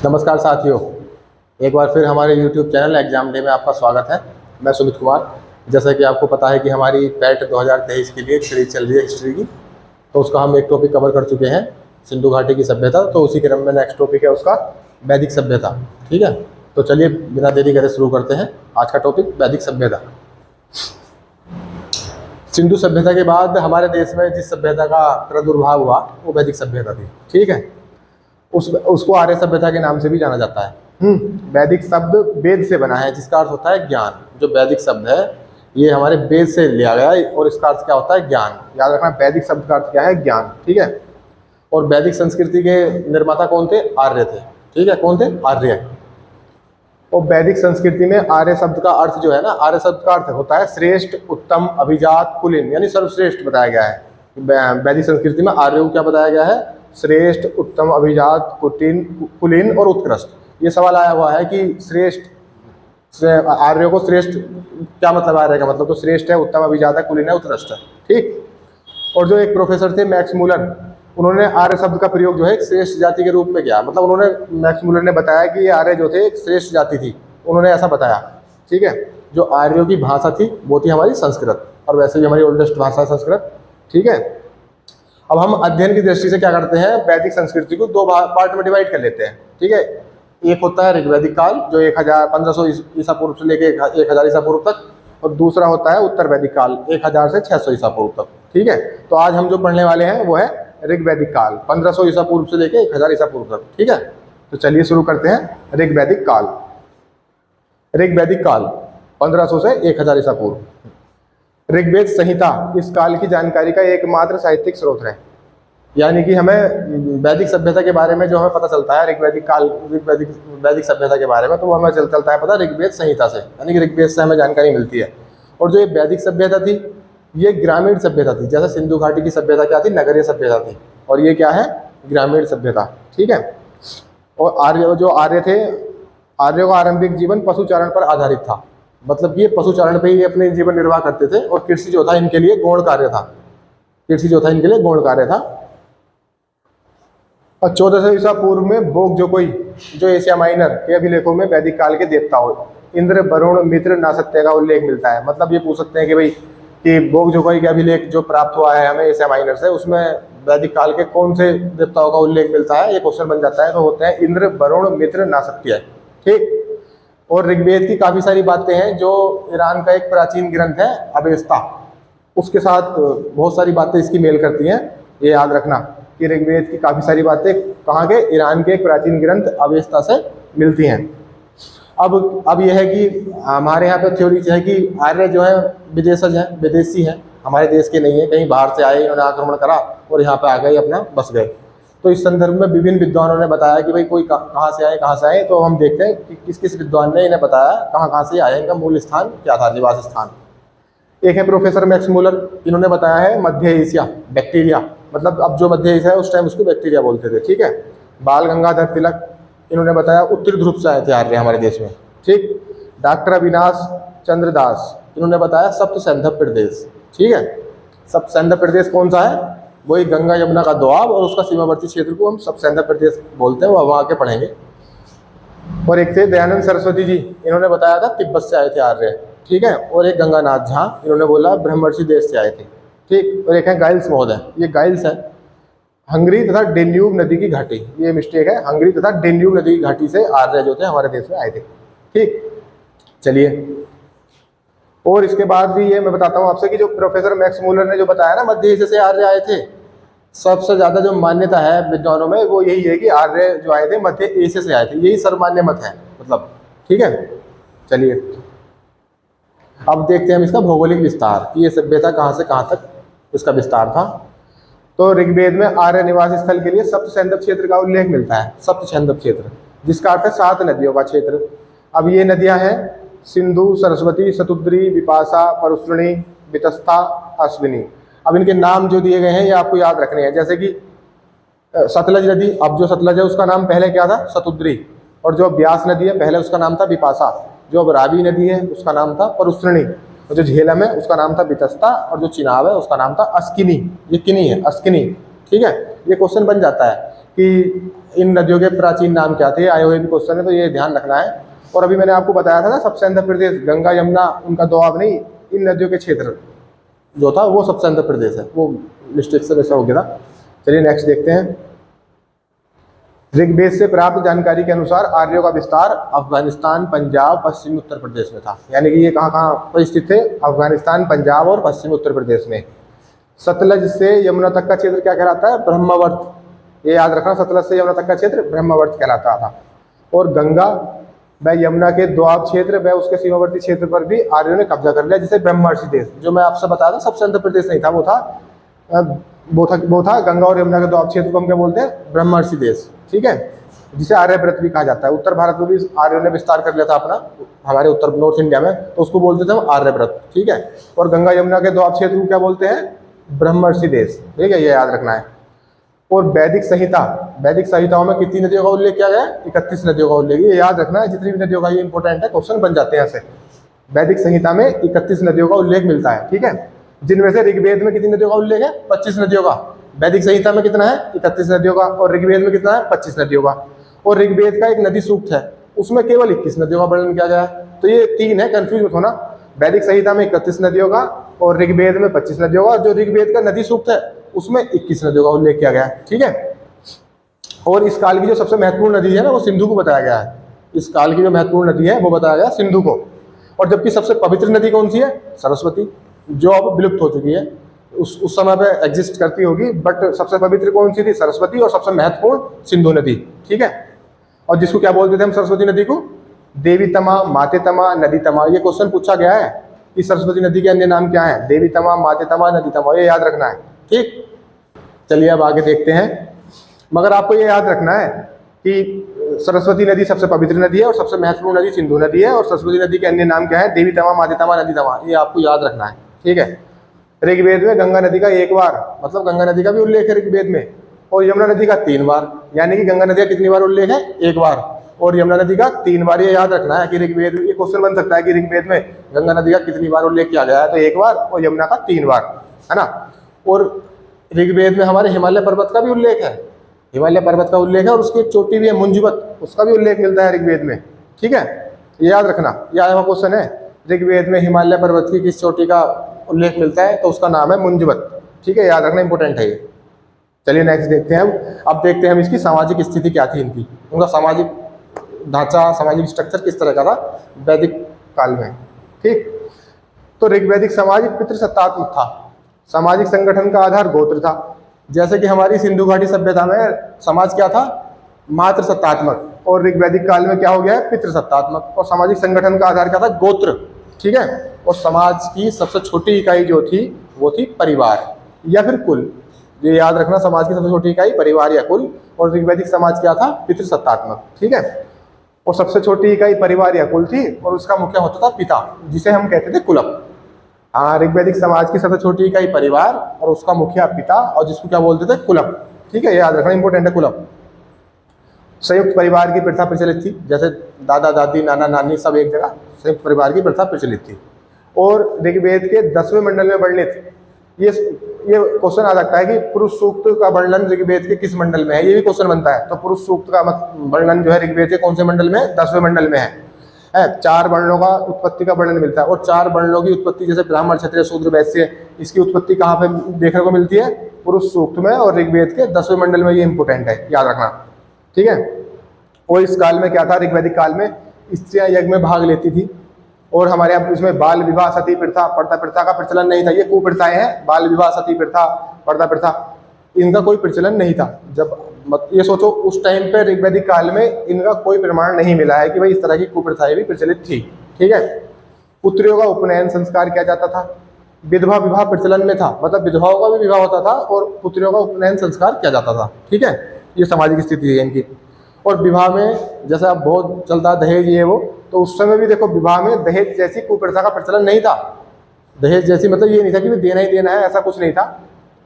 नमस्कार साथियों, एक बार फिर हमारे YouTube चैनल एग्जाम डे में आपका स्वागत है। मैं सुमित कुमार। जैसा कि आपको पता है कि हमारी पैट 2023 के लिए एक सीरीज चल रही है हिस्ट्री की, तो उसका हम एक टॉपिक कवर कर चुके हैं, सिंधु घाटी की सभ्यता। तो उसी क्रम में नेक्स्ट टॉपिक है उसका वैदिक सभ्यता। ठीक है, तो चलिए बिना देरी करे शुरू करते हैं आज का टॉपिक, वैदिक सभ्यता। सिंधु सभ्यता के बाद हमारे देश में जिस सभ्यता का प्रादुर्भाव हुआ वो वैदिक सभ्यता थी। ठीक है, उसको आर्य सभ्यता के नाम से भी जाना जाता है। वैदिक शब्द वेद से बना है, जिसका अर्थ होता है ज्ञान। जो वैदिक शब्द है ये हमारे वेद से लिया गया है और इसका अर्थ क्या होता है? ज्ञान। याद रखना, वैदिक शब्द का अर्थ क्या है? ज्ञान। ठीक है, और वैदिक संस्कृति के निर्माता कौन थे? आर्य थे। ठीक है, कौन थे? आर्य। और वैदिक संस्कृति में आर्य शब्द का अर्थ जो है ना, आर्य शब्द का अर्थ होता है श्रेष्ठ, उत्तम, अभिजात, कुलीन, यानी सर्वश्रेष्ठ बताया गया है। वैदिक संस्कृति में आर्य को क्या बताया गया है? श्रेष्ठ, उत्तम, अभिजात, कुलीन और उत्कृष्ट। ये सवाल आया हुआ है कि श्रेष्ठ, आर्य को श्रेष्ठ क्या मतलब? आर्य का मतलब तो श्रेष्ठ है, उत्तम, अभिजात है, कुलीन है, उत्कृष्ट है। ठीक, और जो एक प्रोफेसर थे मैक्स मूलर, उन्होंने आर्य शब्द का प्रयोग जो है श्रेष्ठ जाति के रूप में किया। मतलब उन्होंने, मैक्स मूलर ने बताया कि ये आर्य जो थे एक श्रेष्ठ जाति थी, उन्होंने ऐसा बताया। ठीक है, जो आर्यों की भाषा थी वो थी हमारी संस्कृत, और वैसे भी हमारी ओल्डेस्ट भाषा है संस्कृत। ठीक है, अब हम अध्ययन की दृष्टि से क्या करते हैं? वैदिक संस्कृति को दो पार्ट में डिवाइड कर लेते हैं। ठीक है, एक होता है ऋग्वैदिक काल जो 1500 ईसा पूर्व से लेके 1000 ईसा पूर्व तक, और दूसरा होता है उत्तर वैदिक काल 1000 से 600 ईसा पूर्व तक। ठीक है, तो आज हम जो पढ़ने वाले हैं वो है ऋग्वैदिक काल 1500 ईसा पूर्व से लेके 1000 ईसा पूर्व तक। ठीक है, तो चलिए शुरू करते हैं ऋग्वैदिक काल। ऋग्वैदिक काल 1500 से 1000 ईसा पूर्व। ऋग्वेद संहिता इस काल की जानकारी का एकमात्र साहित्यिक स्रोत है। यानी कि हमें वैदिक सभ्यता के बारे में जो हमें पता चलता है ऋग्वैदिक काल, वैदिक सभ्यता के बारे में, तो वो हमें चलता है पता ऋग्वेद संहिता से, यानी कि ऋग्वेद से हमें जानकारी मिलती है। और जो ये वैदिक सभ्यता थी ये ग्रामीण सभ्यता थी। जैसे सिंधु घाटी की सभ्यता क्या थी? नगरीय सभ्यता थी, और ये क्या है? ग्रामीण सभ्यता। ठीक है, और आर्य थे, आर्यों का आरंभिक जीवन पशुचारण पर आधारित था। मतलब ये पशुचारण पे ही अपने जीवन निर्वाह करते थे, और कृषि जो था इनके लिए गौण कार्य था। कृषि जो था इनके लिए गौण कार्य था। और 1400 ईसा पूर्व में बोगजोकोई, जो एशिया माइनर के अभिलेखों में वैदिक काल के देवताओं इंद्र, वरुण, मित्र, नासत्य का उल्लेख मिलता है। मतलब ये पूछ सकते हैं कि भाई कि बोगजोकोई के अभिलेख जो प्राप्त हुआ है हमें एशिया माइनर से, उसमें वैदिक काल के कौन से देवताओं का उल्लेख मिलता है? ये क्वेश्चन बन जाता है। तो होते हैं इंद्र, वरुण, मित्र, नासत्य। ठीक, और ऋग्वेद की काफ़ी सारी बातें हैं जो ईरान का एक प्राचीन ग्रंथ है अवेस्ता, उसके साथ बहुत सारी बातें इसकी मेल करती हैं। ये याद रखना कि ऋग्वेद की काफ़ी सारी बातें कहाँ के? ईरान के एक प्राचीन ग्रंथ अवेस्ता से मिलती हैं। अब यह है कि हमारे यहाँ पे थ्योरी है कि आर्य जो है विदेशज हैं, विदेशी हैं, हमारे देश के नहीं है, कहीं बाहर से आए, इन्होंने आक्रमण करा और यहाँ पे आ गए, अपना बस गए। तो इस संदर्भ में विभिन्न विद्वानों ने बताया कि भाई कोई कहाँ से आए। तो हम देखते हैं कि किस किस विद्वान ने इन्हें बताया कहाँ से आए, इनका मूल स्थान क्या था, निवास स्थान। एक है प्रोफेसर मैक्स मूलर, इन्होंने बताया है मध्य एशिया, बैक्टीरिया। मतलब अब जो मध्य एशिया है उस टाइम उसको बैक्टीरिया बोलते थे। ठीक है, बाल गंगाधर तिलक, इन्होंने बताया उत्तरी ध्रुव से आए थे आर्य हमारे देश में। ठीक, डॉक्टर अविनाश चंद्र दास, इन्होंने बताया सप्त सैंधव प्रदेश। ठीक है, सप्त सैंधव प्रदेश कौन सा है? वही गंगा यमुना का दोआब और उसका सीमावर्ती क्षेत्र को हम सप्त सैंधव प्रदेश बोलते हैं, वहाँ के पढ़ेंगे। और एक थे दयानंद सरस्वती जी, इन्होंने बताया था तिब्बत से आए थे आर्य। ठीक है, और एक गंगानाथ झा, इन्होंने बोला ब्रह्मर्षि देश से आए थे। ठीक, और एक है गाइल्स महोदय, ये गाइल्स है हंगरी तथा डेन्यूब नदी की घाटी, ये मिस्टेक है, हंगरी तथा डेन्यूब नदी की घाटी से आर्य जो थे हमारे देश में आए थे। ठीक, चलिए, और इसके बाद भी ये मैं बताता हूँ आपसे कि जो प्रोफेसर मैक्स मूलर ने जो बताया ना मध्य एशिया से आर्य आए थे, सबसे ज़्यादा जो मान्यता है विद्वानों में वो यही है कि आर्य जो आए थे मध्य एशिया से आए थे, यही सर्वमान्य मत है मतलब। ठीक है, चलिए अब देखते हैं हम इसका भौगोलिक विस्तार कि ये सभ्यता कहाँ से कहाँ तक इसका विस्तार था। तो ऋग्वेद में आर्य निवास स्थल के लिए सप्त सैंधव क्षेत्र का उल्लेख मिलता है। सप्त सैंधव क्षेत्र जिसका अर्थ है 7 नदियों का क्षेत्र। अब ये नदियाँ हैं सिंधु, सरस्वती, शतुद्री, विपाशा, परुष्णी, वितस्ता, अश्विनी। अब इनके नाम जो दिए गए हैं ये आपको याद रखने हैं। जैसे कि सतलज नदी, अब जो सतलज है उसका नाम पहले क्या था? शतुद्री। और जो ब्यास नदी है पहले उसका नाम था विपाशा। जो अब रावी नदी है उसका नाम था परुष्णी। और जो झेलम है उसका नाम था वितस्ता। और जो चिनाब है उसका नाम था अस्किनी। ये किनी है, अस्किनी। ठीक है, ये क्वेश्चन बन जाता है कि इन नदियों के प्राचीन नाम क्या थे, आए हुए भी क्वेश्चन है, तो ये ध्यान रखना है। और अभी मैंने आपको बताया था ना सबसे आंध्र प्रदेश, गंगा यमुना उनका दोआब नहीं, इन नदियों के क्षेत्र जो था वो सबसे आंध्र प्रदेश है, वो मिस्टेक से वैसा हो गया था। चलिए नेक्स्ट देखते हैं। ऋग्वेद से प्राप्त जानकारी के अनुसार आर्यों का विस्तार अफगानिस्तान, पंजाब, पश्चिमी उत्तर प्रदेश में था। यानी कि ये कहाँ कहाँ पर स्थित थे? अफगानिस्तान, पंजाब और पश्चिमी उत्तर प्रदेश में। सतलज से यमुना तक का क्षेत्र क्या कहलाता है? ब्रह्मवर्त। ये याद रखना, सतलज से यमुना तक का क्षेत्र ब्रह्मवर्त कहलाता था। और गंगा व यमुना के दोआब क्षेत्र व उसके सीमावर्ती क्षेत्र पर भी आर्यों ने कब्जा कर लिया, जिसे ब्रह्मर्षि देश, जो मैं आपसे बताया था सबसे आंध्र प्रदेश नहीं था, वो था गंगा और यमुना के दोआब क्षेत्र को हम क्या बोलते हैं? ब्रह्मर्षि देश, ठीक है, जिसे आर्यव्रत भी कहा जाता है। उत्तर भारत में भी आर्यों ने विस्तार कर लिया था अपना, हमारे उत्तर नॉर्थ इंडिया में, तो उसको बोलते थे हम आर्यव्रत, ठीक है। और गंगा यमुना के दोआब क्षेत्र को क्या बोलते हैं? ब्रह्मर्षि देश, ठीक है, ये याद रखना है। और वैदिक संहिता, वैदिक संहिताओं में कितनी नदियों का उल्लेख किया गया है? 31 नदियों का उल्लेख, ये याद रखना है। जितनी भी नदियों का, ये इंपॉर्टेंट है, क्वेश्चन बन जाते हैं ऐसे। वैदिक संहिता में 31 नदियों का उल्लेख मिलता है, ठीक है, जिनमें से ऋग्वेद में कितनी नदियों का उल्लेख है? 25 नदियों का। वैदिक संहिता में कितना है? 31 नदियों का। और ऋग्वेद में कितना है? 25 नदियों का। और ऋग्वेद का एक नदी सूक्त है, उसमें केवल 21 नदियों का वर्णन किया गया है। तो ये 3 है, कंफ्यूज मत होना। वैदिक संहिता में 31 नदियों का, और ऋग्वेद में 25 नदियों का, और जो ऋग्वेद का नदी सूक्त है उसमें 21 नदियों का उल्लेख किया गया है, ठीक है। और इस काल की जो सबसे महत्वपूर्ण नदी है ना, वो सिंधु को बताया गया है। इस काल की जो महत्वपूर्ण नदी है वो बताया गया सिंधु को। और जबकि सबसे पवित्र नदी कौन सी है? सरस्वती, जो अब विलुप्त हो चुकी है। उस समय पे एग्जिस्ट करती होगी, बट सबसे पवित्र कौन सी थी? सरस्वती। और सबसे महत्वपूर्ण सिंधु नदी, ठीक है। और जिसको क्या बोलते थे हम सरस्वती नदी को? देवी तमा, माते तमा, नदी तमा। ये क्वेश्चन पूछा गया है कि सरस्वती नदी के अन्य नाम क्या है? देवी तमा, माते तमा, नदी तमा, ये याद रखना है, ठीक। चलिए अब आगे देखते हैं। मगर आपको ये याद रखना है कि सरस्वती नदी सबसे पवित्र नदी है और सबसे महत्वपूर्ण नदी सिंधु नदी है। और सरस्वती नदी के अन्य नाम क्या है? देवी तमा, माते तमा, नदी तमा, ये आपको याद रखना है, ठीक है। ऋग्वेद में गंगा नदी का 1 बार, मतलब गंगा नदी का भी उल्लेख है ऋग्वेद में, और यमुना नदी का 3 बार। यानी कि गंगा नदी का कितनी बार उल्लेख है? 1 बार, और यमुना नदी का 3 बार। ये याद रखना है कि ऋग्वेद, ये क्वेश्चन बन सकता है कि ऋग्वेद में गंगा नदी का कितनी बार उल्लेख किया गया है? तो 1 बार, और यमुना का 3 बार, है ना। और ऋग्वेद में हमारे हिमालय पर्वत का भी उल्लेख है, हिमालय पर्वत का उल्लेख है, और उसकी एक चोटी भी है मुंजवत, उसका भी उल्लेख मिलता है ऋग्वेद में, ठीक है। ये याद रखना, ये आया हुआ क्वेश्चन है। ऋग्वेद में हिमालय पर्वत की किस चोटी का उल्लेख मिलता है? तो उसका नाम है मुंजवत, ठीक है, याद रखना, इंपॉर्टेंट है ये। चलिए नेक्स्ट देखते हैं अब देखते हैं हम इसकी सामाजिक स्थिति क्या थी इनकी, उनका सामाजिक ढांचा, सामाजिक स्ट्रक्चर किस तरह का था वैदिक काल में, ठीक। तो ऋग्वैदिक समाज पितृसत्तात्मक था। सामाजिक संगठन का आधार गोत्र था। जैसे कि हमारी सिंधु घाटी सभ्यता में समाज क्या था? मातृ सत्तात्मक। और ऋग्वैदिक काल में क्या हो गया है? पितृसत्तात्मक। और सामाजिक संगठन का आधार क्या था? गोत्र, ठीक है। और समाज की सबसे छोटी इकाई जो थी वो थी परिवार या फिर कुल। ये याद रखना, समाज की सबसे छोटी इकाई परिवार या कुल। और ऋग्वैदिक समाज क्या था? पितृसत्तात्मक, ठीक है। और सबसे छोटी इकाई परिवार या कुल थी, और उसका मुखिया होता था पिता, जिसे हम कहते थे कुलप। हाँ, ऋग्वैदिक समाज की सबसे छोटी इकाई परिवार और उसका मुखिया पिता, और जिसको क्या बोलते थे? कुलप, ठीक है, याद रखना, इंपॉर्टेंट है कुलप। संयुक्त परिवार की प्रथा प्रचलित थी, जैसे दादा दादी, नाना नानी सब एक जगह, संयुक्त परिवार की प्रथा प्रचलित थी। और ऋग्वेद के 10वें मंडल में वर्णित, ये क्वेश्चन आ सकता है कि पुरुष सूक्त का वर्णन ऋग्वेद के किस मंडल में है? ये भी क्वेश्चन बनता है। तो पुरुष सूक्त का वर्णन जो है ऋग्वेद के कौन से मंडल में है? 10वें मंडल में है। 4 वर्णों का उत्पत्ति का वर्णन मिलता है। और 4 वर्णों की उत्पत्ति, जैसे ब्राह्मण, क्षत्रिय, शूद्र, वैश्य, इसकी उत्पत्ति कहाँ पे देखने को मिलती है? पुरुष सूक्त में, और ऋग्वेद के 10वें मंडल में। ये इंपॉर्टेंट है, याद रखना, ठीक है। और इस काल में क्या था? ऋग्वैदिक काल में स्त्रियां यज्ञ में भाग लेती थी। और हमारे यहाँ इसमें बाल विवाह, सती प्रथा, पर्दा प्रथा का प्रचलन नहीं था। ये कुप्रथाएं हैं, बाल विवाह, सती प्रथा, पर्दा प्रथा, इनका कोई प्रचलन नहीं था। जब ये सोचो, उस टाइम पे ऋग्वैदिक काल में इनका कोई प्रमाण नहीं मिला है कि भाई इस तरह की कुप्रथाएं भी प्रचलित थी, ठीक है। पुत्रियों का उपनयन संस्कार किया जाता था। विधवा विवाह प्रचलन में था, मतलब विधवाओं का भी विवाह होता था और पुत्रियों का उपनयन संस्कार किया जाता था, ठीक है। ये सामाजिक स्थिति है इनकी। और विवाह में जैसे अब बहुत चलता दहेज ये वो, तो उस समय भी देखो विवाह में दहेज जैसी कुप्रथा का प्रचलन नहीं था। दहेज जैसी मतलब ये नहीं था कि देना ही देना है, ऐसा कुछ नहीं था।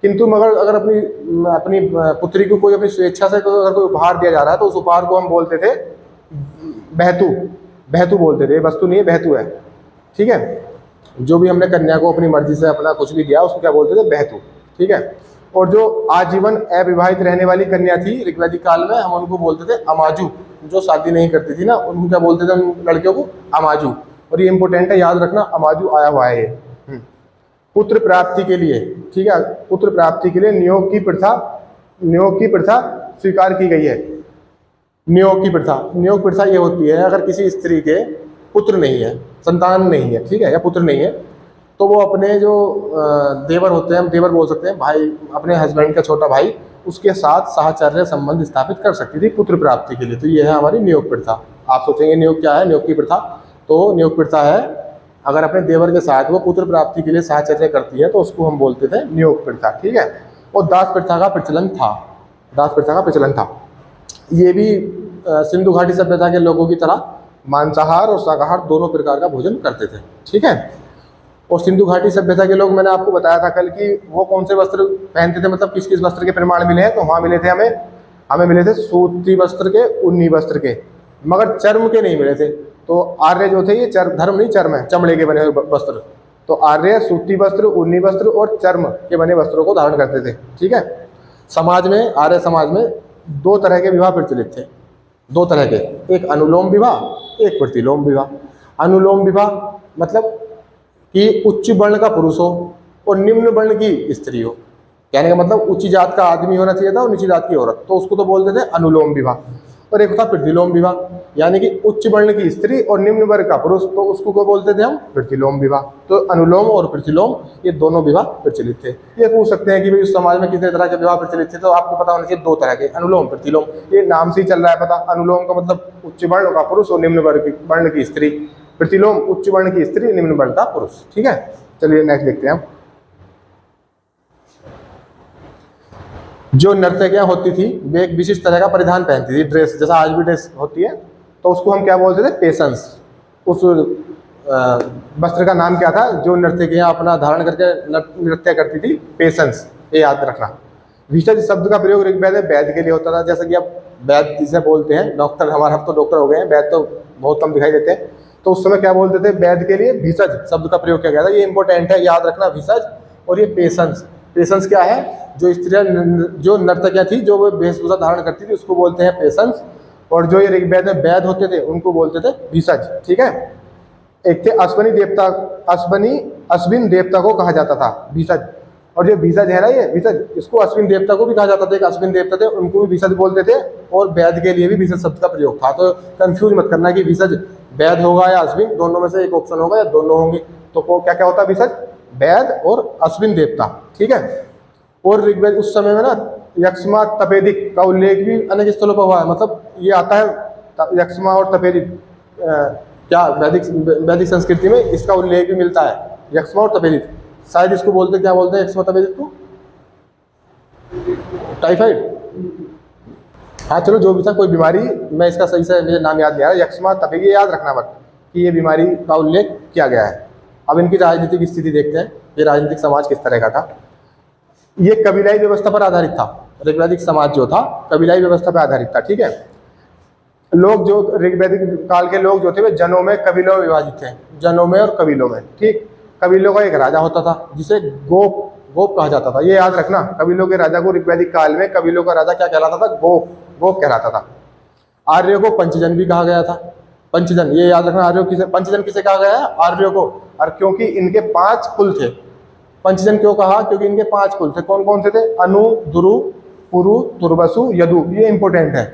किंतु मगर अगर अपनी पुत्री को कोई अपनी स्वेच्छा से अगर कोई उपहार दिया जा रहा है, तो उस उपहार को हम बोलते थे बहतू, बहतू बोलते थे। वस्तु नहीं है, बहतू है, ठीक है। जो भी हमने कन्या को अपनी मर्जी से अपना कुछ भी दिया, उसको क्या बोलते थे? बहतू, ठीक है। और जो आजीवन अविवाहित रहने वाली कन्या थी ऋग्वैदिक काल में, हम उनको बोलते थे अमाजु। जो शादी नहीं करती थी ना, उनको क्या बोलते थे उन लड़कियों को? अमाजु। और ये इंपॉर्टेंट है, याद रखना, अमाजु आया हुआ है ये। पुत्र प्राप्ति के लिए, ठीक है, पुत्र प्राप्ति के लिए नियोग की प्रथा स्वीकार की गई है। नियोग की प्रथा, नियोग प्रथा ये होती है, अगर किसी स्त्री के पुत्र नहीं है, संतान नहीं है, ठीक है, या पुत्र नहीं है, तो वो अपने जो देवर होते हैं, हम देवर बोल सकते हैं, भाई, अपने हस्बैंड का छोटा भाई, उसके साथ साहचर्य संबंध स्थापित कर सकती थी पुत्र प्राप्ति के लिए। तो ये है हमारी नियोग प्रथा। आप सोचेंगे नियोग क्या है? नियोग की प्रथा, तो नियोग प्रथा है अगर अपने देवर के साथ वो पुत्र प्राप्ति के लिए साहचर्य करती है तो उसको हम बोलते थे नियोग प्रथा, ठीक है। और दास प्रथा का प्रचलन था, दास प्रथा का प्रचलन था। ये भी सिंधु घाटी सभ्यता के लोगों की तरह मांसाहार और शाकाहार दोनों प्रकार का भोजन करते थे, ठीक है। और सिंधु घाटी सभ्यता के लोग, मैंने आपको बताया था कल कि वो कौन से वस्त्र पहनते थे, मतलब किस किस वस्त्र के प्रमाण मिले हैं, तो वहाँ मिले थे हमें मिले थे सूती वस्त्र के, ऊनी वस्त्र के, मगर चर्म के नहीं मिले थे। तो आर्य जो थे ये धर्म नहीं, चर्म है, चमड़े के बने हुए वस्त्र। तो आर्य सूती वस्त्र, ऊनी वस्त्र और चर्म के बने वस्त्रों को धारण करते थे, ठीक है। समाज में, आर्य समाज में दो तरह के विवाह प्रचलित थे, दो तरह के, एक अनुलोम विवाह, एक प्रतिलोम विवाह। अनुलोम विवाह मतलब कि उच्च वर्ण का पुरुष हो और निम्न वर्ण की स्त्री हो, कहने का मतलब उच्च जात का आदमी होना चाहिए था और नीची जात की औरत, तो उसको तो बोलते थे अनुलोम विवाह। और एक था प्रतिलोम विवाह, यानी कि उच्च वर्ण की स्त्री और निम्न वर्ग का पुरुष, तो उसको को बोलते थे हम प्रतिलोम विवाह। तो अनुलोम और प्रतिलोम ये दोनों विवाह प्रचलित थे। ये पूछ सकते हैं कि भाई उस समाज में कितने तरह के विवाह प्रचलित थे, तो आपको पता होना चाहिए दो तरह के, अनुलोम प्रतिलोम। ये नाम से ही चल रहा है पता, अनुलोम का मतलब उच्च वर्ण का पुरुष और निम्न वर्ण की स्त्री, प्रतिलोम उच्च वर्ण की स्त्री, निम्न वर्ण का पुरुष, ठीक है। चलिए नेक्स्ट देखते हैं हम। जो नर्तकियां होती थी वे एक विशिष्ट तरह का परिधान पहनती थी, ड्रेस, जैसा आज भी ड्रेस होती है, तो उसको हम क्या बोलते थे? पेशेंस। उस वस्त्र का नाम क्या था जो नर्तकियां अपना धारण करके नृत्य करती थी? पेशेंस, ये याद रखना। विशज शब्द का प्रयोग ऋग्वेद में वैद्य के लिए होता था, जैसे कि अब वैद्य जिसे बोलते हैं, डॉक्टर, हमारे अब तो डॉक्टर हो गए हैं, वैद्य तो बहुत कम दिखाई देते हैं, तो उस समय क्या बोलते थे? वैद्य के लिए भिषज शब्द का प्रयोग किया गया था। ये इंपॉर्टेंट है, याद रखना, भिषज और ये पेशेंस। पेशेंस क्या है? जो स्त्रियां, जो नर्तकियां थी, जो वो वेशभूषा धारण करती थी, उसको बोलते हैं पेशेंस। और जो ये ऋग्वेद में वैद्य होते थे उनको बोलते थे भिषज, ठीक है। एक थे अश्विनी देवता, अश्विन देवता को कहा जाता था भिषज। और जो भिषज है ना, ये भिषज, इसको अश्विन देवता को भी कहा जाता था, एक अश्विन देवता थे उनको भी भिषज बोलते थे, और वैद्य के लिए भी भिषज शब्द का प्रयोग था। तो कंफ्यूज मत करना कि भिषज वैद्य होगा या अश्विन, दोनों में से एक ऑप्शन होगा या दोनों होंगे। तो क्या क्या होता है? भिषज, वैद्य और अश्विन देवता, ठीक है। और ऋग्वेद उस समय में ना यक्ष्मा तपेदिक का उल्लेख भी अनेक स्थलों पर हुआ है, मतलब ये आता है यक्ष्मा और तपेदिक, क्या वैदिक संस्कृति में इसका उल्लेख भी मिलता है, यक्ष्मा और तपेदिक। शायद इसको बोलते, क्या बोलते हैं यक्ष्मा तपेदिक को? टाइफाइड। हाँ चलो, जो भी था, कोई बीमारी, मैं इसका सही से मुझे नाम याद नहीं आ रहा, यक्ष्मा तपेदिक, ये याद रखना मत कि ये बीमारी का उल्लेख किया गया है। अब इनकी राजनीतिक स्थिति देखते हैं, ये राजनीतिक समाज किस तरह का था। ये कबीलाई व्यवस्था पर आधारित था, ऋग्वैदिक समाज जो था कबीलाई व्यवस्था पर आधारित था, ठीक है। लोग जो ऋग्वैदिक काल के लोग जो थे वे जनों में, कबीलों में विभाजित थे, जनों में और कबीलों में, ठीक। कबीलों का एक राजा होता था जिसे गोप कहा जाता था, ये याद रखना। कबीलों के राजा को ऋग्वैदिक काल में कबीलों का राजा क्या कहलाता था? गोप कहलाता था। आर्यों को पंचजन भी कहा गया था, पंचजन, ये याद रखना। आर्यों किसे, पंचजन किसे कहा गया है? आर्यों को। और क्योंकि इनके 5 कुल थे। पंचजन क्यों कहा? क्योंकि इनके 5 कुल थे। कौन कौन से थे? अनु, दुरु, पुरु, तुर्वसु, यदु। ये इंपॉर्टेंट है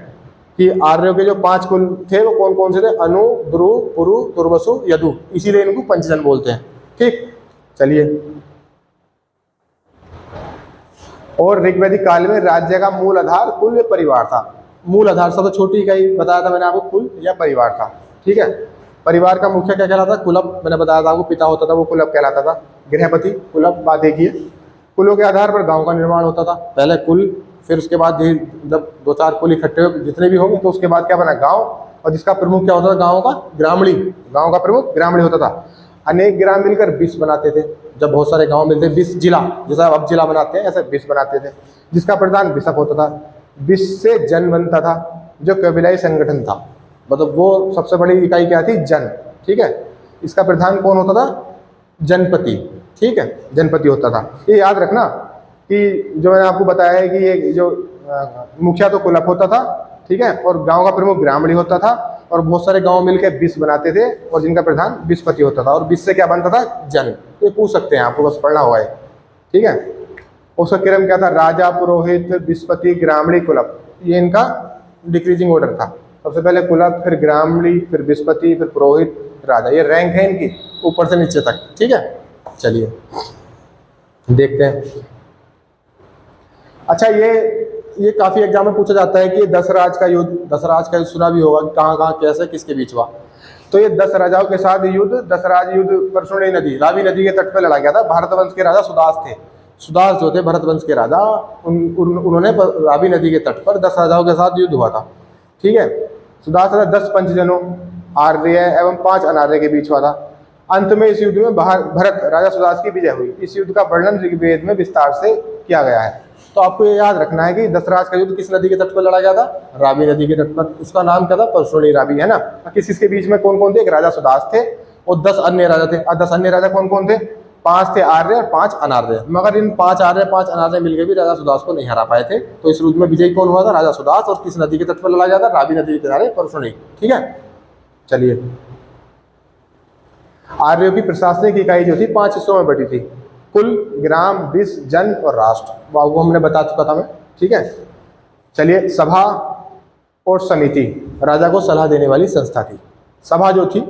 कि आर्यों के जो 5 कुल थे वो कौन कौन से थे? अनु, दुरु, पुरु, तुर्वसु, यदु, इसीलिए इनको पंचजन बोलते हैं, ठीक। चलिए, और ऋग्वैदिक काल में राज्य का मूल आधार कुल या परिवार था। मूल आधार सबसे छोटी इकाई बताया था मैंने आपको, कुल या परिवार था, ठीक है। परिवार का मुख्य क्या कहलाता? कुलप, मैंने बताया था आपको, पिता होता था वो कुलप कहलाता था। गृहपति, कुलप, बात एक ही है। कुलों के आधार पर गांव का निर्माण होता था। पहले कुल, फिर उसके बाद जब 2-4 कुल इकट्ठे जितने भी होंगे तो उसके बाद क्या बना? गांव। और जिसका प्रमुख क्या होता था? गांव का ग्रामणी, गांव का प्रमुख ग्रामणी होता था। अनेक ग्राम मिलकर 20 बनाते थे। जब बहुत सारे गांव मिलते 20 जिला, जैसा अब जिला बनाते हैं ऐसे 20 बनाते थे, जिसका प्रधान बिशप होता था। 20 से जन बनता था, जो कबीलाई संगठन था, मतलब वो सबसे बड़ी इकाई क्या थी? जन, ठीक है। इसका प्रधान कौन होता था? जनपति, ठीक है, जनपति होता था। ये याद रखना, कि जो मैंने आपको बताया है कि ये जो मुखिया तो कुलप होता था, ठीक है, और गांव का प्रमुख ग्रामणी होता था, और बहुत सारे गांव मिलकर बिस बनाते थे, और जिनका प्रधान बिस्पति होता था, और बिस से क्या बनता था, जन। तो ये पूछ सकते हैं, आपको बस पढ़ना हुआ है, ठीक है। उसका क्रम क्या था, राजा, पुरोहित, बिस्पति, ग्रामणी, कुलप, ये इनका डिक्रीजिंग ऑर्डर था। सबसे पहले कुलप, फिर ग्रामणी, फिर बिस्पति, फिर पुरोहित, राजा, ये रैंक है इनकी ऊपर से नीचे तक, ठीक है। चलिए देखते हैं। अच्छा, ये काफी एग्जाम में पूछा जाता है कि दशराज का युद्ध सुना भी होगा, कहाँ कहाँ कैसे किसके बीच हुआ। तो ये 10 राजाओं के साथ युद्ध, दशराज युद्ध परसुणी नदी, रावी नदी के तट पर लड़ा गया था। भारतवंश के राजा सुदास थे। सुदास जो थे भरतवंश के राजा, उन्होंने रावी नदी के तट पर 10 राजाओं के साथ युद्ध हुआ था, ठीक है। सुदास राजा 10 पंचजनों, आर्य एवं 5 अनार्य के बीच हुआ था। अंत में इस युद्ध में भरत राजा सुदास की विजय हुई। इस युद्ध का वर्णन ऋग्वेद में विस्तार से किया गया है। तो आपको ये याद रखना है कि दशराज का युद्ध किस नदी के तट पर लड़ा गया था, रावी नदी के तट पर। उसका नाम क्या था, परसुणी रावी, है ना। किसके बीच में कौन कौन थे, एक राजा सुदास थे और 10 अन्य राजा थे। और 10 अन्य राजा कौन कौन थे, 5 थे आर्य और 5 अनार्य। मगर इन 5 आर्य 5 अनार्य मिलकर भी राजा सुदास को नहीं हरा पाए थे। तो इस युद्ध में विजयी कौन हुआ था, राजा सुदास। और किस नदी के तट पर लड़ा गया था, रावी नदी के किनारे, परसुणी, ठीक है। चलिए, आर्यों की प्रशासनिक इकाई जो थी 5 हिस्सों में बटी थी, कुल, ग्राम, विष, जन और राष्ट्र। वो हमने बता चुका था मैं, ठीक है। चलिए, सभा और समिति राजा को सलाह देने वाली संस्था थी। सभा जो थी,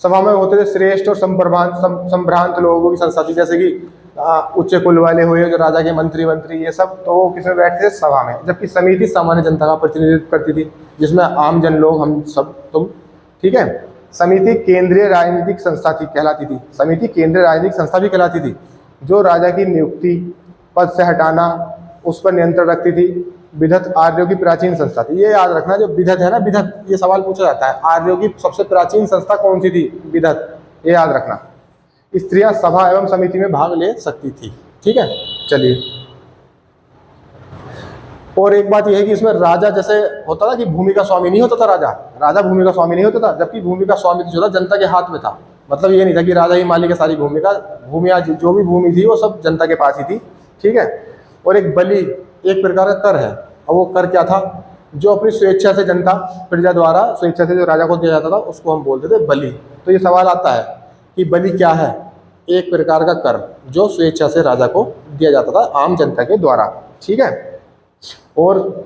सभा में होते थे श्रेष्ठ और संभ्रांत लोगों की संस्था थी, जैसे कि उच्च कुल वाले हुए, जो राजा के मंत्री ये सब, तो वो किसमें बैठते थे, सभा में। जबकि समिति सामान्य जनता का प्रतिनिधित्व करती थी, जिसमें आम जन लोग, हम सब, तुम, ठीक है। समिति केंद्रीय राजनीतिक संस्था थी, कहलाती थी। समिति केंद्रीय राजनीतिक संस्था भी कहलाती थी, जो राजा की नियुक्ति, पद से हटाना, उस पर नियंत्रण रखती थी। विधत आर्यों की प्राचीन संस्था थी। ये याद रखना, जो विधत है ना, विधत, ये सवाल पूछा जाता है, आर्यों की सबसे प्राचीन संस्था कौन सी थी, विधत, ये याद रखना। स्त्रियां सभा एवं समिति में भाग ले सकती थी, ठीक है। चलिए, और एक बात यह है कि इसमें राजा, जैसे होता था कि भूमि का स्वामी नहीं होता था, राजा भूमि का स्वामी नहीं होता था, जबकि भूमि का स्वामी जो था जनता के हाथ में था। मतलब ये नहीं था कि राजा ही मालिक है सारी भूमियाँ जो भी भूमि थी वो सब जनता के पास ही थी, ठीक है। और एक बलि एक प्रकार का कर है। और वो कर क्या था, जो अपनी स्वेच्छा से जनता, प्रजा द्वारा स्वेच्छा से जो राजा को दिया जाता था, उसको हम बोलते थे बलि। तो ये सवाल आता है कि बलि क्या है, एक प्रकार का कर जो स्वेच्छा से राजा को दिया जाता था आम जनता के द्वारा, ठीक है। और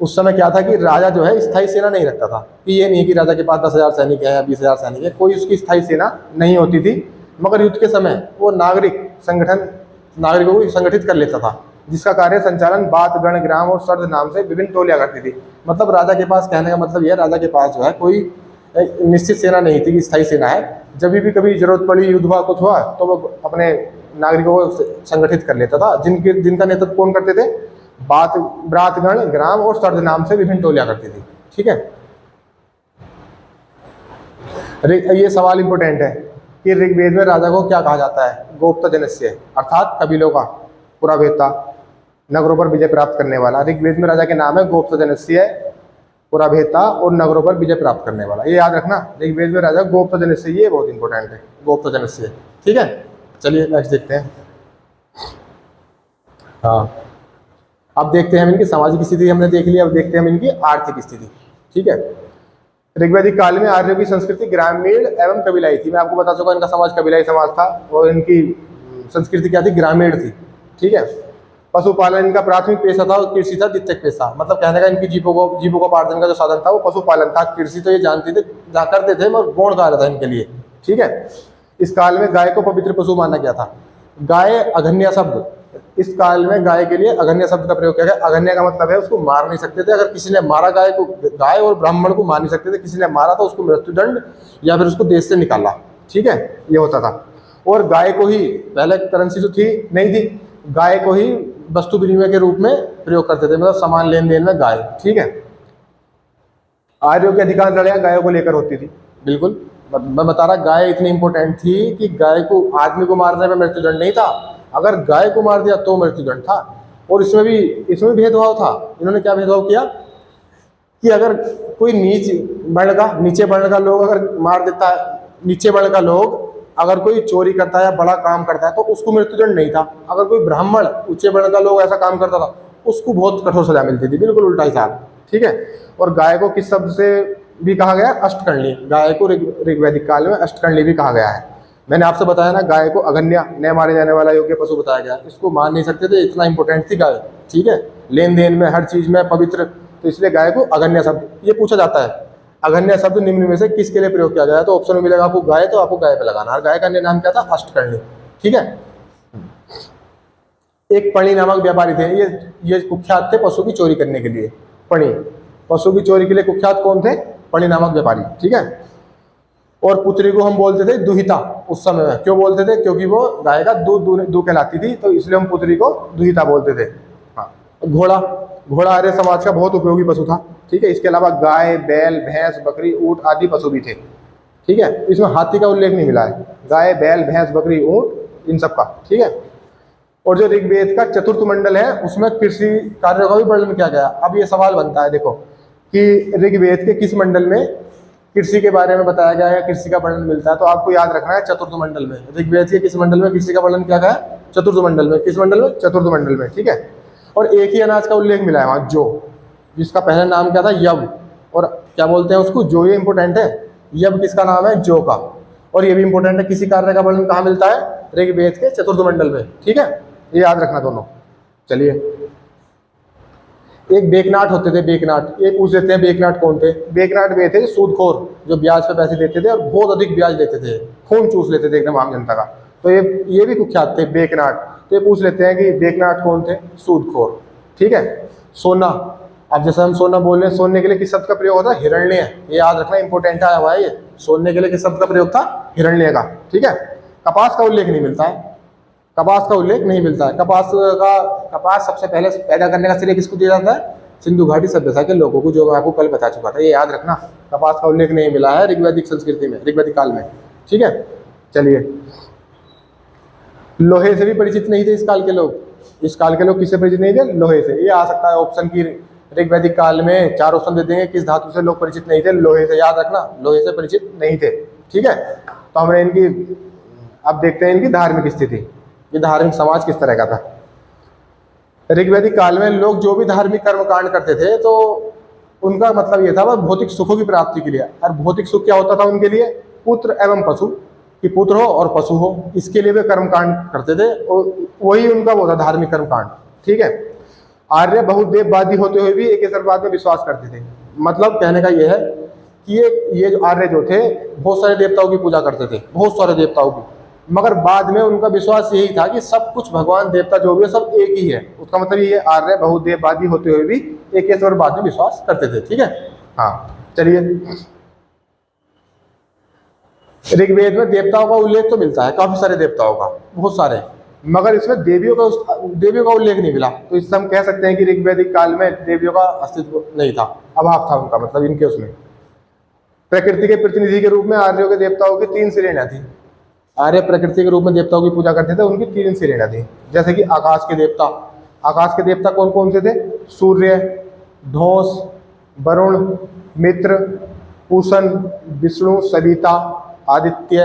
उस समय क्या था कि राजा जो है स्थायी सेना नहीं रखता था, कि ये नहीं कि राजा के पास 10,000 सैनिक है या 20,000 सैनिक है, कोई उसकी स्थायी सेना नहीं होती थी। मगर युद्ध के समय वो नागरिकों को संगठित कर लेता था, जिसका कार्य संचालन बात, गण, ग्राम और सर्द नाम से विभिन्न टोलियां करती थी। मतलब राजा के पास, कहने का मतलब यह, राजा के पास जो है कोई निश्चित सेना नहीं थी कि स्थायी सेना है। जब भी कभी जरूरत पड़ी, युद्ध हुआ, कुछ हुआ, तो वो अपने नागरिकों को संगठित कर लेता था, जिनका नेतृत्व कौन करते थे, बात, ब्रातगण, ग्राम और सर्द नाम से विभिन्न टोलियां करती थी, ठीक है। ये सवाल इंपोर्टेंट है कि ऋग्वेद में राजा को क्या कहा जाता है, गोप्तजनस्य, अर्थात कबीलों का पुरावेता, नगरों पर विजय प्राप्त करने वाला। ऋग्वेद में राजा के नाम है गोप्तजनस्य, पुरावेता और नगरों पर विजय प्राप्त करने वाला। ये याद रखना, ऋग्वेद में राजा गोप्तजनस्य, ये बहुत इंपॉर्टेंट है, गोप्तजनस्य, ठीक है। चलिए नेक्स्ट देखते हैं। हाँ, अब देखते हैं हम इनकी सामाजिक स्थिति, हमने देख लिया। अब देखते हैं हम इनकी आर्थिक स्थिति, ठीक है। ऋग्वैदिक काल में आर्यों की संस्कृति ग्रामीण एवं कबीलाई थी। मैं आपको बता चुका, इनका समाज कबीलाई समाज था और इनकी संस्कृति क्या थी, ग्रामीण थी, ठीक है। पशुपालन इनका प्राथमिक पेशा था और कृषि था द्वितीयक पेशा। मतलब कहने का इनकी जीविकोपार्जन का जो साधन था वो पशुपालन था। कृषि तो ये जानते थे, करते थे, मगर गौण कार्य था इनके लिए, ठीक है। इस काल में गाय को पवित्र पशु माना गया था। गाय अघन्य शब्द, इस काल में गाय के लिए अघन्य शब्द का प्रयोग किया गया। अघन्य का मतलब है उसको मार नहीं सकते थे। अगर किसी ने मारा गाय और ब्राह्मण को मार नहीं सकते थे, किसी ने मारा तो उसको मृत्युदंड या फिर उसको देश से निकाला, ठीक है, ये होता था। और गाय को ही, पहले करेंसी तो थी नहीं थी, गाय को ही वस्तु विनिमय के रूप में प्रयोग करते थे, मतलब सामान लेन देन में गाय, ठीक है। आर्यों की अधिकांश लड़ाइयाँ गायों को लेकर होती थी, बिल्कुल। मैं बता रहा, गाय इतनी इंपॉर्टेंट थी कि गाय को, आदमी को मारने में मृत्युदंड नहीं था, अगर गाय को मार दिया तो मृत्युदंड था। और इसमें भी भेदभाव था। इन्होंने क्या भेदभाव किया कि अगर कोई नीचे वर्ण का लोग अगर मार देता है, नीचे वर्ण का लोग अगर कोई चोरी करता है या बड़ा काम करता है तो उसको मृत्युदंड नहीं था। अगर कोई ब्राह्मण ऊंचे वर्ण का लोग ऐसा काम करता था उसको बहुत कठोर सजा मिलती थी, बिल्कुल उल्टा हिसाब। ठीक है। और गाय को किस शब्द से भी कहा गया? अष्टकर्णी। गाय को ऋग्वैदिक काल में अष्टकर्णी भी कहा गया है। मैंने आपसे बताया ना, गाय को अगन्य, न मारे जाने वाला योग्य पशु बताया गया, इसको मान नहीं सकते थे, इतना इंपॉर्टेंट थी गाय। ठीक है, लेन देन में हर चीज में पवित्र, तो इसलिए गाय को अगन्य शब्द, ये पूछा जाता है अगन्य शब्द निम्न में से किसके लिए प्रयोग किया गया है? तो ऑप्शन में मिलेगा आपको गाय, तो आपको गाय पे लगाना। और गाय का अन्य नाम क्या था? अष्टकर्णी। ठीक है। एक पणी नामक व्यापारी थे, ये कुख्यात थे पशु की चोरी करने के लिए। पणी, पशु की चोरी के लिए कुख्यात कौन थे? पणी नामक व्यापारी। ठीक है। और पुत्री को हम बोलते थे दुहिता उस समय में। क्यों बोलते थे? क्योंकि वो गाय का दूध कहलाती थी, तो इसलिए हम पुत्री को दुहिता बोलते थे। हाँ। घोड़ा, घोड़ा आर्य समाज का बहुत उपयोगी पशु था। ठीक है। इसके अलावा गाय, बैल, भैंस, बकरी, ऊंट आदि पशु भी थे। ठीक है। इसमें हाथी का उल्लेख नहीं मिला है। गाय, बैल, भैंस, बकरी, ऊंट, इन सब का। ठीक है। और जो ऋग्वेद का चतुर्थ मंडल है उसमें कृषि कार्यों का भी वर्णन किया गया। अब ये सवाल बनता है देखो कि ऋग्वेद के किस मंडल में कृषि के बारे में बताया गया है, कृषि का वर्णन मिलता है? तो आपको याद रखना है चतुर्थ मंडल में। ऋग्वेद के किस मंडल में कृषि का वर्णन किया गया है? चतुर्थ मंडल में। किस मंडल में? चतुर्थ मंडल में। ठीक है। और एक ही अनाज का उल्लेख मिला है वहाँ, जो, जिसका पहला नाम क्या था? यव। और क्या बोलते हैं उसको? जो। ये इंपॉर्टेंट है। यव किसका नाम है? जो का। और ये भी इंपॉर्टेंट है, किसी कार्य का वर्णन कहाँ मिलता है? ऋग्वेद के चतुर्थ मंडल में। ठीक है, ये याद रखना दोनों। चलिए, एक बेकनाट होते थे, बेकनाट। ये पूछ लेते हैं बेकनाट कौन थे? बेकनाट वे थे सूदखोर, जो ब्याज पे पैसे देते थे और बहुत अधिक ब्याज लेते थे, खून चूस लेते थे एकदम आम जनता का। तो ये भी कुख्यात थे, बेकनाट। तो ये पूछ लेते हैं कि बेकनाट कौन थे? सूदखोर। ठीक है। सोना, अब जैसे हम सोना बोल रहे हैं, सोने के लिए किस शब्द का प्रयोग होता है? हिरण्य। ये याद रखना, इंपॉर्टेंट आया हुआ है ये। सोने के लिए किस शब्द का प्रयोग था? हिरण्य का। ठीक है। कपास का उल्लेख नहीं मिलता है, कपास का उल्लेख नहीं मिलता है। कपास सबसे पहले पैदा करने का श्रेय किसको दिया जाता है? सिंधु घाटी सभ्यता के लोगों को, जो मैं आपको कल बता चुका था। ये याद रखना, कपास का उल्लेख नहीं मिला है ऋग्वैदिक संस्कृति में, ऋग्वैदिक काल में। ठीक है। चलिए, लोहे से भी परिचित नहीं थे इस काल के लोग। इस काल के लोग किससे परिचित नहीं थे? लोहे से। ये आ सकता है ऑप्शन की, ऋग्वैदिक काल में 4 ऑप्शन दे देंगे, किस धातु से लोग परिचित नहीं थे? लोहे से। याद रखना, लोहे से परिचित नहीं थे। ठीक है। तो हमने इनकी, अब देखते हैं इनकी धार्मिक स्थिति, ये धार्मिक समाज किस तरह का था। ऋग्वैदिक काल में लोग जो भी धार्मिक कर्म कांड करते थे तो उनका मतलब ये था वह भौतिक सुखों की प्राप्ति के लिए। और भौतिक सुख क्या होता था उनके लिए? पुत्र एवं पशु, कि पुत्र हो और पशु हो, इसके लिए वे कर्म कांड करते थे, और वही उनका वो था धार्मिक कर्म कांड। ठीक है। आर्य बहुदेववादी होते हुए भी एक ईश्वरवाद में विश्वास करते थे। मतलब कहने का यह है कि ये जो आर्य जो थे, बहुत सारे देवताओं की पूजा करते थे, बहुत सारे देवताओं की, मगर बाद में उनका विश्वास यही था कि सब कुछ भगवान देवता जो भी है सब एक ही है। उसका मतलब ये आर्य बहुदेववादी होते हुए भी एक ईश्वरवाद में विश्वास करते थे। ठीक है। हाँ, चलिए, ऋग्वेद में देवताओं का उल्लेख तो मिलता है, काफी सारे देवताओं का, बहुत सारे, मगर इसमें देवियों का उल्लेख नहीं मिला। तो इससे हम कह सकते हैं कि ऋग्वैदिक काल में देवियों का अस्तित्व नहीं था, अभाव था उनका, मतलब इनके उसमें। प्रकृति के प्रतिनिधि के रूप में आर्यों के देवताओं की 3 श्रेणियां थी। आर्य प्रकृति के रूप में देवताओं की पूजा करते थे, उनकी 3 श्रेणियां थी। जैसे कि आकाश के देवता, आकाश के देवता कौन कौन से थे? सूर्य, धौंस, वरुण, मित्र, पूषण, विष्णु, सविता, आदित्य,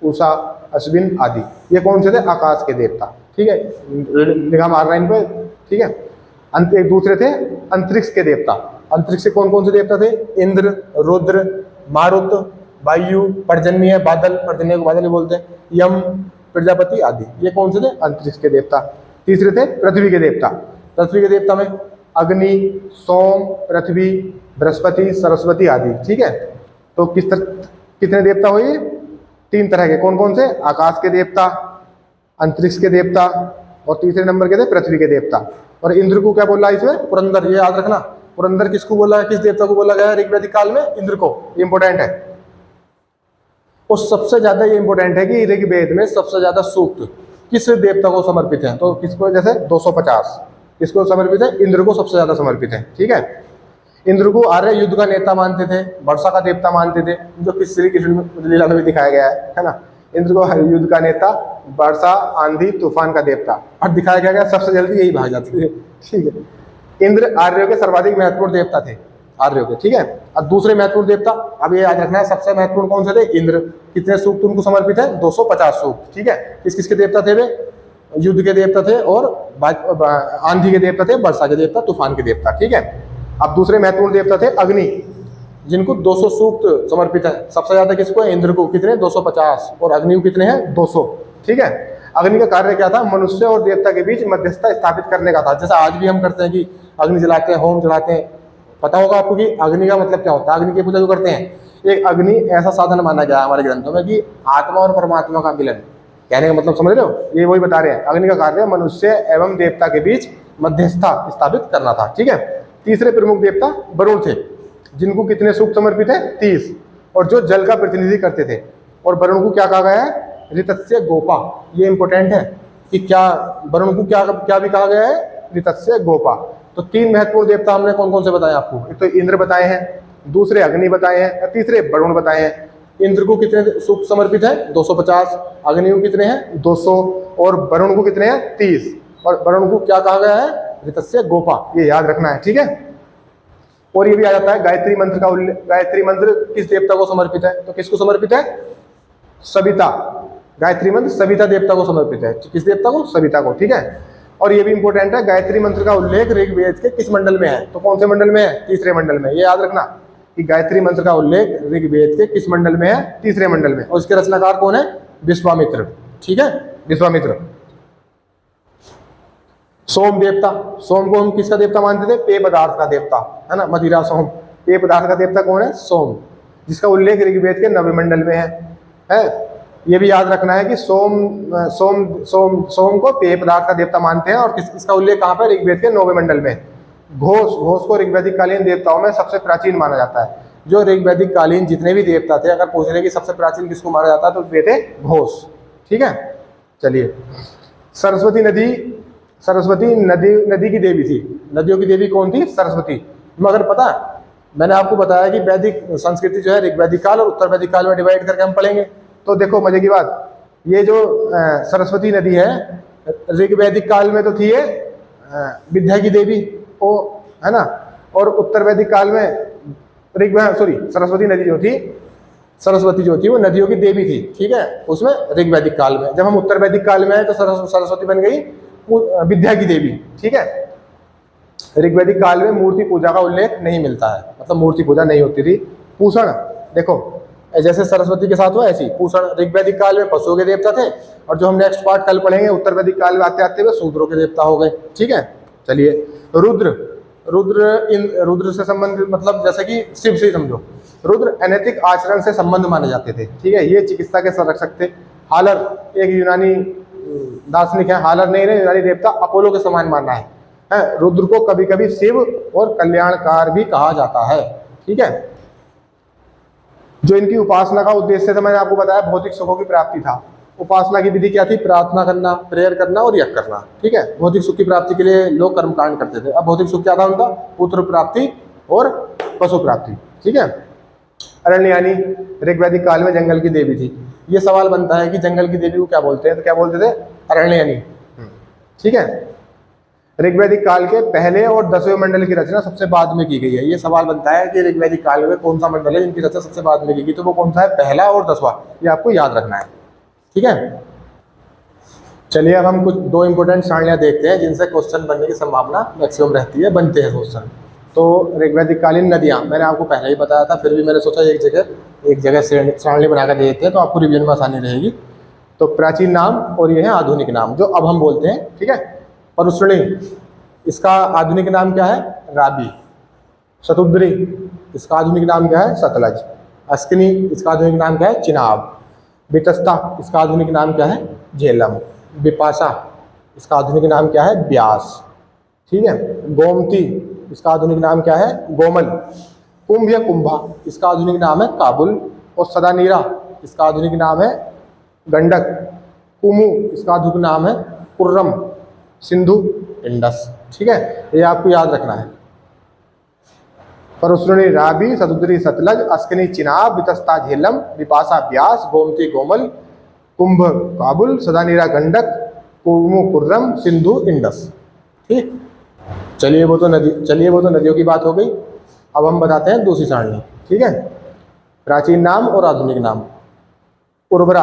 उषा, अश्विन आदि। ये कौन से थे? आकाश के देवता। ठीक है, निगाह मार रहा है इन पे। ठीक है। एक दूसरे थे अंतरिक्ष के देवता। अंतरिक्ष से कौन कौन से देवता थे? इंद्र, रुद्र, मारुत, वायु, पर्जन्य, बादल, पर्जन्य को बादल ही बोलते हैं, यम, प्रजापति आदि। ये कौन से थे? अंतरिक्ष के देवता। तीसरे थे पृथ्वी के देवता। पृथ्वी के देवता में अग्नि, सोम, पृथ्वी, बृहस्पति, सरस्वती आदि। ठीक है। तो कितने देवता हुए? 3 तरह के। कौन कौन से? आकाश के देवता, अंतरिक्ष के देवता, और तीसरे नंबर के थे पृथ्वी के देवता। और इंद्र को क्या बोला है इसमें? पुरंदर। ये याद रखना, पुरंदर किसको बोला है, किस देवता को बोला गया है ऋग्वैदिक काल में? इंद्र को। ये इंपॉर्टेंट है। और सबसे ज्यादा ये इंपॉर्टेंट है कि ऋग्वेद में सबसे ज्यादा सूक्त किस देवता को समर्पित है? तो किसको? जैसे 250 किसको समर्पित है? इंद्र को सबसे ज्यादा समर्पित है। ठीक है। इंद्र को आर्य युद्ध का नेता मानते थे, वर्षा का देवता मानते थे, जो कि श्री कृष्ण लीला में भी दिखाया गया है ना। इंद्र को युद्ध का नेता, वर्षा, आंधी, तूफान का देवता, और दिखाया गया सबसे जल्दी यही भाग जाते थे। ठीक है। इंद्र आर्यों के सर्वाधिक महत्वपूर्ण देवता थे। आर्यों के, ठीक है। अब दूसरे महत्वपूर्ण देवता, अब ये याद रखना है सबसे महत्वपूर्ण कौन से थे, इंद्र। कितने सूक्त उनको समर्पित है, 250 सूक्त, ठीक है। किस किसके देवता थे वे, युद्ध के देवता थे और आंधी के देवता थे, वर्षा के देवता, तूफान के देवता, ठीक है। अब दूसरे महत्वपूर्ण देवता थे अग्नि, जिनको 200 सूक्त समर्पित है। सबसे ज्यादा किसको है, इंद्र को, कितने 250, और अग्नि को कितने हैं 200, ठीक है। अग्नि का कार्य क्या था, मनुष्य और देवता के बीच मध्यस्थता स्थापित करने का था। जैसा आज भी हम करते हैं कि अग्नि जलाते हैं, होम जलाते हैं। पता होगा आपको कि अग्नि का मतलब क्या होता है, अग्नि की पूजा जो करते हैं। एक अग्नि ऐसा साधन माना गया है हमारे ग्रंथों में कि आत्मा और परमात्मा का मिलन, कहने का मतलब समझ रहे हो, ये वही बता रहे हैं। अग्नि का कार्य मनुष्य एवं देवता के बीच मध्यस्थता स्थापित करना था, ठीक है। तीसरे प्रमुख देवता वरुण थे, जिनको कितने सूक्त समर्पित है, 30, और जो जल का प्रतिनिधि करते थे। और वरुण को क्या कहा गया है, ऋतस्य गोपा। ये इंपॉर्टेंट है कि क्या वरुण को क्या भी कहा गया है, ऋतस्य गोपा। तो 3 महत्वपूर्ण देवता हमने कौन कौन से बताए आपको, एक तो इंद्र बताए हैं, दूसरे अग्नि बताए हैं, और तीसरे वरुण बताए हैं। इंद्र को कितने सूक्त समर्पित है, 250, अग्नि को कितने हैं 200, और वरुण को कितने हैं 30, और वरुण को क्या कहा गया है, ऋतस्य गोपा। ये याद रखना है, ठीक है। और ये भी आ जाता है गायत्री मंत्र का उल्लेख। गायत्री मंत्र किस देवता को समर्पित है, तो किसको समर्पित है, सविता। गायत्री मंत्र सविता देवता को समर्पित है। किस देवता को, सविता को, ठीक है। और ये भी इंपॉर्टेंट है, गायत्री मंत्र का उल्लेख ऋग्वेद के किस मंडल में है, तो कौन से मंडल में है, तीसरे मंडल में। ये याद रखना कि गायत्री मंत्र का उल्लेख ऋग्वेद के किस मंडल में है, तीसरे मंडल में। और इसके रचनाकार कौन है, विश्वामित्र, ठीक है, विश्वामित्र। सोम देवता, सोम को हम किसका देवता मानते थे, पेय पदार्थ का देवता, है ना, मदिरा सोम। पेय पदार्थ का देवता कौन है, सोम, जिसका उल्लेख ऋग्वेद के 9वें मंडल में है। ये भी याद रखना है कि सोम को पेय पदार्थ का देवता मानते हैं। और किसका उल्लेख कहाँ पर, ऋग्वेद के 9वें मंडल में। घोष को ऋग्वैदिक कालीन देवताओं में सबसे प्राचीन माना जाता है। जो ऋग्वैदिक कालीन जितने भी देवता थे, अगर पूछ रहे कि सबसे प्राचीन किसको माना जाता है, तो वे थे घोष, ठीक है। चलिए, सरस्वती नदी की देवी थी। नदियों की देवी कौन थी, सरस्वती। मगर पता, मैंने आपको बताया कि वैदिक संस्कृति जो है ऋग्वैदिक काल और उत्तर वैदिक काल में डिवाइड करके हम पढ़ेंगे। तो देखो मजे की बात, ये जो सरस्वती नदी है, ऋग्वैदिक काल में तो थी ये विद्या की देवी, वो है ना। और उत्तर वैदिक काल में सरस्वती नदी सरस्वती जो थी वो नदियों की देवी थी, ठीक है, उसमें ऋग्वैदिक काल में। जब हम उत्तर वैदिक काल में आए तो सरस्वती बन गई विद्या की देवी, ठीक है। ऋग्वैदिक काल में मूर्ति पूजा का उल्लेख नहीं मिलता है, मतलब मूर्ति पूजा नहीं होती थी। पूषण, देखो जैसे सरस्वती के साथ हुआ ऐसी पूषण ऋग्वैदिक काल में पशुओं के देवता थे, और जो हम नेक्स्ट पार्ट कल पढ़ेंगे उत्तर वैदिक काल में आते आते हुए शूद्रों के देवता हो गए, ठीक है। चलिए, रुद्र से संबंधित, मतलब जैसे कि शिव से समझो। रुद्र अनैतिक आचरण से संबंध माने जाते थे, ठीक है। ये चिकित्सा के रख सकते। हालर, एक यूनानी दार्शनिक है, हालर ने यूनानी देवता अपोलो के समान माना है। रुद्र को कभी कभी शिव और कल्याणकार भी कहा जाता है, ठीक है। जो इनकी उपासना का उद्देश्य था, मैंने आपको बताया भौतिक सुखों की प्राप्ति था। उपासना की विधि क्या थी, प्रार्थना करना, प्रेयर करना और यज्ञ करना, ठीक है। भौतिक सुख की प्राप्ति के लिए लोग कर्मकांड करते थे। अब भौतिक सुख क्या था उनका, पुत्र प्राप्ति और पशु प्राप्ति, ठीक है। अरण्यानी ऋग्वैदिक काल में जंगल की देवी थी। ये सवाल बनता है कि जंगल की देवी को क्या बोलते हैं, तो क्या बोलते थे, अरण्यानी, ठीक है। ऋग्वैदिक काल के पहले और 10वें मंडल की रचना सबसे बाद में की गई है। ये सवाल बनता है कि ऋग्वैदिक काल में कौन सा मंडल है जिनकी रचना सबसे बाद में की गई, तो वो कौन सा है, पहला और 10वां, ये आपको याद रखना है, ठीक है। चलिए, अब हम कुछ 2 इंपॉर्टेंट सारणियां देखते हैं जिनसे क्वेश्चन बनने की संभावना मैक्सिमम रहती है, बनते हैं क्वेश्चन। तो ऋग्वैदिक कालीन नदियाँ मैंने आपको पहले ही बताया था, फिर भी मैंने सोचा एक जगह सारणी बनाकर दे देते हैं, तो आपको रिवीजन में आसानी रहेगी। तो प्राचीन नाम और ये है आधुनिक नाम, जो अब हम बोलते हैं, ठीक है। परुश्रेणी, इसका आधुनिक नाम क्या है, राबी। शतुद्री, इसका आधुनिक नाम क्या है, सतलज। अस्किनी, इसका आधुनिक नाम क्या है, चिनाब। वितस्ता, इसका आधुनिक नाम क्या है, झेलम। विपाशा, इसका आधुनिक नाम क्या है, ब्यास, ठीक है। गोमती, इसका आधुनिक नाम क्या है, गोमल। कुंभ या कुंभा, इसका आधुनिक नाम है, काबुल। और सदानीरा, इसका आधुनिक नाम है, गंडक। कुमु, इसका आधुनिक नाम है, कुर्रम। सिंधु, इंडस, ठीक है। ये आपको याद रखना है। परुश्रेणी राबी, सतुद्री सतलज, अस्किनी चिनाब, वितस्ता झेलम, विपाशा ब्यास, गोमती गोमल, कुंभ काबुल, सदानीरा गंडक, कुमु कुर्रम, सिंधु इंडस, ठीक। चलिए वो तो नदियों की बात हो गई। अब हम बताते हैं दूसरी सारणी, ठीक है। प्राचीन नाम और आधुनिक नाम। उर्वरा,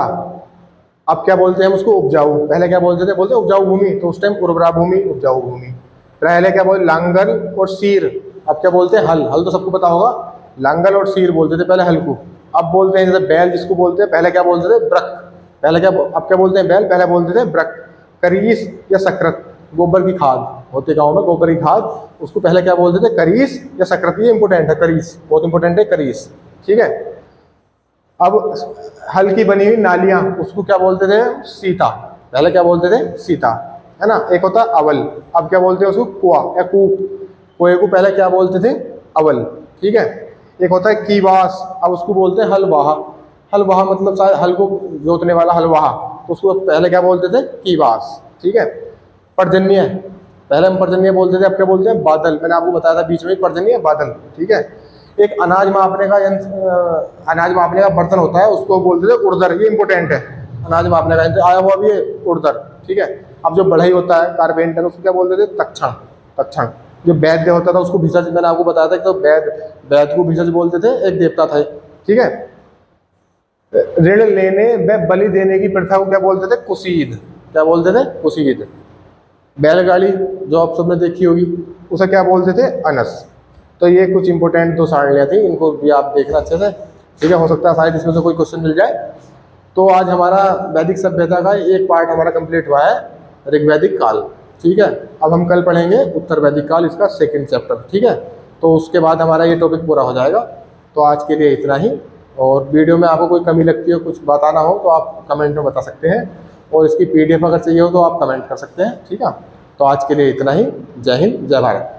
अब क्या बोलते हैं हम उसको? उपजाऊ। पहले क्या बोलते थे? बोलते उपजाऊ भूमि, तो उस टाइम उर्वरा भूमि, उपजाऊ भूमि। पहले क्या बोलते? लांगल और सीर। अब क्या बोलते हैं? हल। हल तो सबको पता होगा, लांगल और सीर बोलते थे पहले हल को। अब बोलते हैं जैसे बैल जिसको बोलते हैं, पहले क्या बोलते थे? ब्रक। पहले क्या, अब क्या बोलते हैं? बैल, पहले बोलते थे ब्रक। करीस या सकृत, गोबर की खाद होते गाँव में, गोबर की खाद, उसको पहले क्या बोलते थे? करीस या सकृत। ये इंपॉर्टेंट है, करीस बहुत इंपॉर्टेंट है, करीस, ठीक है। अब हल की बनी हुई नालियां, उसको क्या बोलते थे? सीता। पहले क्या बोलते थे? सीता, है ना। एक होता है अवल, अब क्या बोलते हैं उसको? कुआ या कूप। कुएं को पहले क्या बोलते थे? अवल, ठीक है। एक होता है कीवास, अब उसको बोलते हैं हलवाहा। हलवाहा मतलब शायद हल को जोतने वाला, हलवाहा, तो उसको पहले क्या बोलते थे? कीवास, ठीक है। पर्जन्य, पहले हम पर्जन्य बोलते थे, अब क्या बोलते हैं? बादल। मैंने आपको बताया था बीच में, पर्जन्य बादल, ठीक है। एक अनाज मापने का यंत्र, अनाज मापने का बर्तन होता है, उसको बोलते थे उर्दर। ये इंपॉर्टेंट है, अनाज मापने का यंत्र आया हुआ भी है उर्दर, ठीक है। अब जो बढ़ई होता है, कारपेंटर, उसको क्या बोलते थे? तक्षण। तक्षण। जो वैद्य होता था उसको भिषज, मैंने आपको बताया था, तो वैद्य को भिषज बोलते थे, एक देवता था, ठीक है। ऋण लेने व बलि देने की प्रथा को क्या बोलते थे? कुसीद। क्या बोलते थे? कुसीद। बैलगाड़ी जो आप सबने देखी होगी, उसे क्या बोलते थे? अनस। तो ये कुछ इंपॉर्टेंट दो सारणियाँ थी, इनको भी आप देखना अच्छे से, ठीक है। हो सकता है शायद इसमें से कोई क्वेश्चन मिल जाए। तो आज हमारा वैदिक सभ्यता का एक पार्ट हमारा कंप्लीट हुआ है, ऋग्वैदिक काल, ठीक है। अब हम कल पढ़ेंगे उत्तर वैदिक काल, इसका सेकंड चैप्टर, ठीक है। तो उसके बाद हमारा ये टॉपिक पूरा हो जाएगा। तो आज के लिए इतना ही, और वीडियो में आपको कोई कमी लगती हो, कुछ बताना हो, तो आप कमेंट में बता सकते हैं, और इसकी PDF अगर चाहिए हो तो आप कमेंट कर सकते हैं, ठीक है। तो आज के लिए इतना ही। जय हिंद, जय भारत।